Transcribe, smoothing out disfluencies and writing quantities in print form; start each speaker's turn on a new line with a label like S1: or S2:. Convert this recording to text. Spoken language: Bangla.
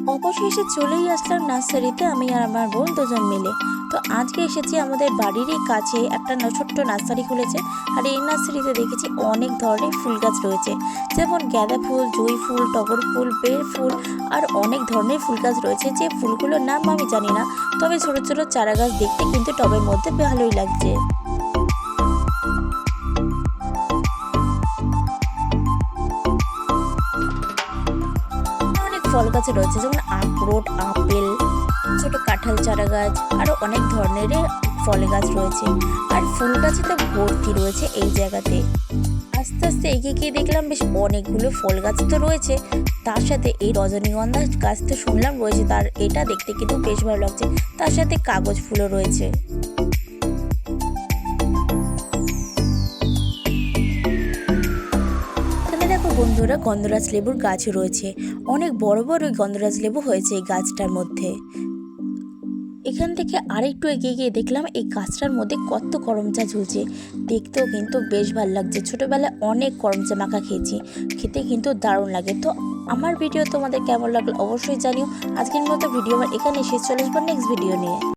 S1: অবশেষে চলেই আসলাম নার্সারিতে আমি আর আমার বোন দুজন মিলে। তো আজকে এসেছি আমাদের বাড়িরই কাছে একটা ছোট্ট নার্সারি খুলেছে। আর এই নার্সারিতে দেখেছি অনেক ধরনের ফুল গাছ রয়েছে, যেমন গাঁদা ফুল, জুঁই ফুল, টগর ফুল, বেল ফুল আর অনেক ধরনের ফুল গাছ রয়েছে। যে ফুলগুলোর নাম আমি জানি না, তবে ছোট ছোট চারা গাছ দেখতে কিন্তু টবের মধ্যে ভালোই লাগছে। অনেক ফল গাছ রয়েছে, যেমন আখরোট, আপেল, ছোট কাঁঠাল চারা গাছ, আরো অনেক ধরনের ফল গাছ রয়েছে। আর ফুল গাছে তো ভর্তি রয়েছে এই জায়গাতে। আস্তে আস্তে এগিয়ে গিয়ে দেখলাম বেশ অনেকগুলো ফল গাছ তো রয়েছে, তার সাথে এই রজনীগন্ধা গাছ তো শুনলাম রয়েছে, তার এটা দেখতে কিন্তু বেশ ভালো লাগছে। তার সাথে কাগজ ফুলও রয়েছে। এখানে দেখো বন্ধুরা, গন্ধরাজ লেবুর গাছ রয়েছে, অনেক বড় বড় গন্ধরাজ লেবু হয়েছে এই গাছটার মধ্যে। এখান থেকে আরেকটু এগিয়ে গিয়ে দেখলাম এই গাছটার মধ্যে কত করমচা ঝুলছে, দেখতেও কিন্তু বেশ ভালো লাগছে। ছোটবেলায় অনেক করমচা মাখা খেয়েছি, খেতে কিন্তু দারুণ লাগে। তো আমার ভিডিও তোমাদের কেমন লাগলো অবশ্যই জানিও। আজকের মতো ভিডিও আমার এখানে শেষ, চলে আসবো নেক্সট ভিডিও নিয়ে।